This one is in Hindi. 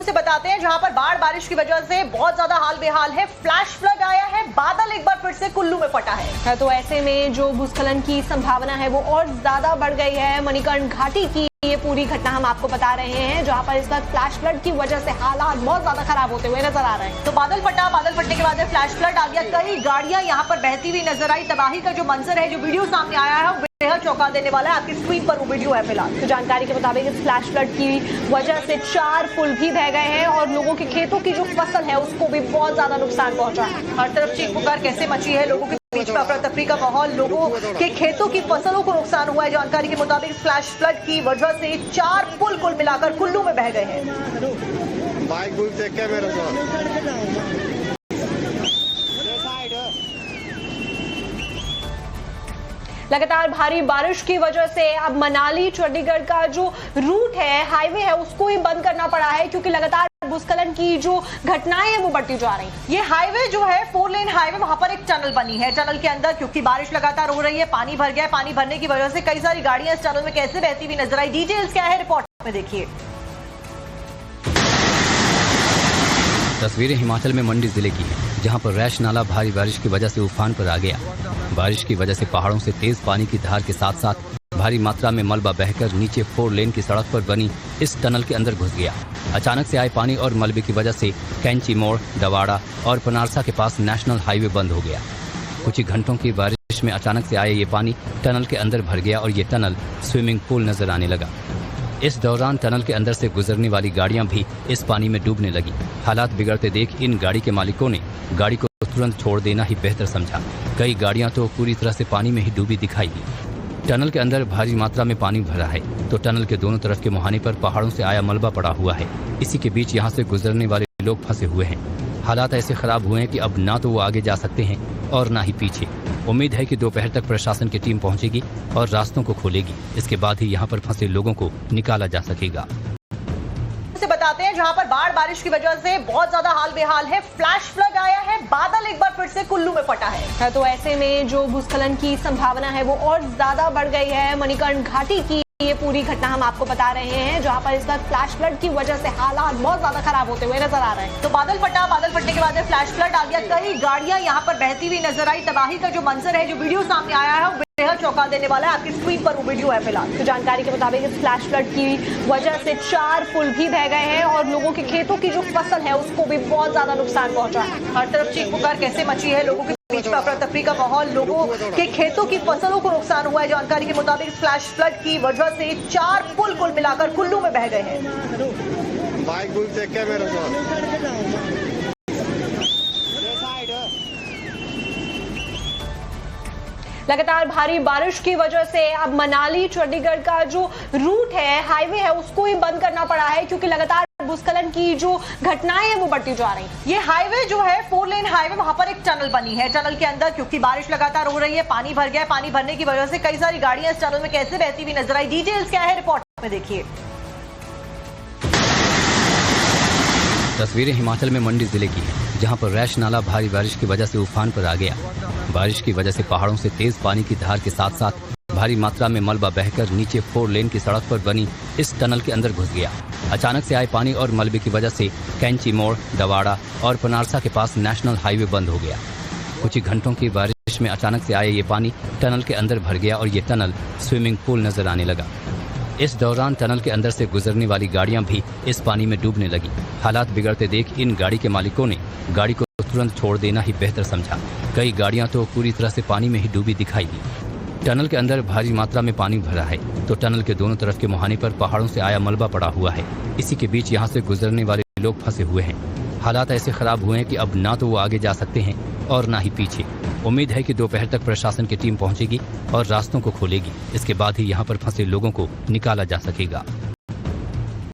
से बताते हैं, जहां पर बाढ़ बारिश की वजह से बहुत ज्यादा हाल बेहाल है। फ्लैश फ्लड आया है, बादल एक बार फिर से कुल्लू में फटा है। तो ऐसे में जो भूस्खलन की संभावना है वो और ज्यादा बढ़ गई है। मणिकर्ण घाटी की ये पूरी घटना हम आपको बता रहे हैं, जहां पर इस वक्त फ्लैश फ्लड की वजह से हालात बहुत ज्यादा खराब होते हुए नजर आ रहे हैं। तो बादल फटा, बादल फटने के बाद फ्लैश फ्लड आ गया। कई गाड़ियां यहां पर बहती हुई नजर आई। तबाही का जो मंजर है, जो वीडियो सामने आया है, बेहद चौंका देने वाला है। आपकी स्क्रीन पर वो वीडियो है फिलहाल। तो जानकारी के मुताबिक इस फ्लैश फ्लड की वजह से 4 पुल भी बह गए हैं और लोगों के खेतों की जो फसल है उसको भी बहुत ज्यादा नुकसान पहुंचा है। हर तरफ चीख पुकार कैसे मची है, लोगों के बीच में अफरा तफरी का माहौल, लोगों के खेतों की फसलों को नुकसान हुआ है। जानकारी के मुताबिक फ्लैश फ्लड की वजह से 4 पुल कुल मिलाकर कुल्लू में बह गए हैं। लगातार भारी बारिश की वजह से अब मनाली चंडीगढ़ का जो रूट है, हाईवे है, उसको ही बंद करना पड़ा है, क्योंकि लगातार भूस्खलन की जो घटनाएं हैं वो बढ़ती जा रही हैं। ये हाईवे जो है 4 लेन हाईवे, वहां पर एक टनल बनी है। टनल के अंदर क्योंकि बारिश लगातार हो रही है, पानी भर गया है। पानी भरने की वजह से कई सारी गाड़ियां इस टनल में कैसे बहती हुई नजर आई। डिटेल्स क्या है, रिपोर्ट में देखिए। तस्वीरें हिमाचल में मंडी जिले की है, जहां पर रैश नाला भारी बारिश की वजह से उफान पर आ गया। बारिश की वजह से पहाड़ों से तेज पानी की धार के साथ साथ भारी मात्रा में मलबा बहकर नीचे 4 लेन की सड़क पर बनी इस टनल के अंदर घुस गया। अचानक से आए पानी और मलबे की वजह से कैंची मोड़, डवाड़ा और पनारसा के पास नेशनल हाईवे बंद हो गया। कुछ ही घंटों की बारिश में अचानक से आए ये पानी टनल के अंदर भर गया और ये टनल स्विमिंग पूल नजर आने लगा। इस दौरान टनल के अंदर से गुजरने वाली गाड़ियां भी इस पानी में डूबने लगी। हालात बिगड़ते देख इन गाड़ी के मालिकों ने गाड़ी को तुरंत छोड़ देना ही बेहतर समझा। कई गाड़ियां तो पूरी तरह से पानी में ही डूबी दिखाई दी। टनल के अंदर भारी मात्रा में पानी भरा है, तो टनल के दोनों तरफ के मुहाने पर पहाड़ों से आया मलबा पड़ा हुआ है। इसी के बीच यहाँ से गुजरने वाले लोग फंसे हुए हैं। हालात ऐसे खराब हुए हैं कि अब ना तो वो आगे जा सकते हैं और ना ही पीछे। उम्मीद है कि दोपहर तक प्रशासन की टीम पहुंचेगी और रास्तों को खोलेगी। इसके बाद ही यहाँ पर फंसे लोगों को निकाला जा सकेगा। बताते हैं, जहां पर बाढ़ बारिश की वजह से बहुत ज्यादा हाल बेहाल है। फ्लैश फ्लड आया है, बादल एक बार फिर से कुल्लू में फटा है। तो ऐसे में जो भूस्खलन की संभावना है वो और ज्यादा बढ़ गई है। मणिकर्ण घाटी की ये पूरी घटना हम आपको बता रहे हैं, जहां पर इस वक्त फ्लैश फ्लड की वजह से हालात बहुत ज्यादा खराब होते हुए नजर आ रहे हैं। तो बादल फटा, बादल फटने के बाद फ्लैश फ्लड आ गया। कई गाड़ियां यहां पर बहती हुई नजर आई। तबाही का जो मंजर है, जो वीडियो सामने आया है, बेहद चौंका देने वाला है। आपकी स्क्रीन पर वो वीडियो है फिलहाल। तो जानकारी के मुताबिक इस फ्लैश फ्लड की वजह से 4 पुल भी बह गए हैं और लोगों के खेतों की जो फसल है उसको भी बहुत ज्यादा नुकसान पहुंचा है। हर तरफ चीख पुकार कैसे मची है, लोगों के बीच में अफरा तफरी का माहौल, लोगों के खेतों की फसलों को नुकसान हुआ है। जानकारी के मुताबिक फ्लैश फ्लड की वजह से 4 पुल कुल मिलाकर कुल्लू में बह गए हैं। लगातार भारी बारिश की वजह से अब मनाली चंडीगढ़ का जो रूट है, हाईवे है, उसको ही बंद करना पड़ा है, क्योंकि लगातार भूस्खलन की जो घटनाएं हैं वो बढ़ती जा रही हैं। ये हाईवे जो है 4 लेन हाईवे, वहां पर एक टनल बनी है। टनल के अंदर क्योंकि बारिश लगातार हो रही है, पानी भर गया है। पानी भरने की वजह से कई सारी गाड़ियां इस टनल में कैसे बहती हुई नजर आई। डिटेल्स क्या है, रिपोर्ट में देखिए। तस्वीरें हिमाचल में मंडी जिले की है, जहां पर रैश नाला भारी बारिश की वजह से उफान पर आ गया। बारिश की वजह से पहाड़ों से तेज पानी की धार के साथ साथ भारी मात्रा में मलबा बहकर नीचे 4 लेन की सड़क पर बनी इस टनल के अंदर घुस गया। अचानक से आए पानी और मलबे की वजह से कैंची मोड़, डवाड़ा और पनारसा के पास नेशनल हाईवे बंद हो गया। कुछ ही घंटों की बारिश में अचानक से आए ये पानी टनल के अंदर भर गया और ये टनल स्विमिंग पूल नजर आने लगा। इस दौरान टनल के अंदर से गुजरने वाली गाड़ियां भी इस पानी में डूबने लगी। हालात बिगड़ते देख इन गाड़ी के मालिकों ने गाड़ी को तुरंत छोड़ देना ही बेहतर समझा। कई गाड़ियां तो पूरी तरह से पानी में ही डूबी दिखाई दी। टनल के अंदर भारी मात्रा में पानी भरा है, तो टनल के दोनों तरफ के मुहाने पर पहाड़ों से आया मलबा पड़ा हुआ है। इसी के बीच यहाँ से गुजरने वाले लोग फंसे हुए हैं। हालात ऐसे खराब हुए हैं कि अब ना तो वो आगे जा सकते हैं और ना ही पीछे। उम्मीद है कि दोपहर तक प्रशासन की टीम पहुंचेगी और रास्तों को खोलेगी। इसके बाद ही यहाँ पर फंसे लोगों को निकाला जा सकेगा।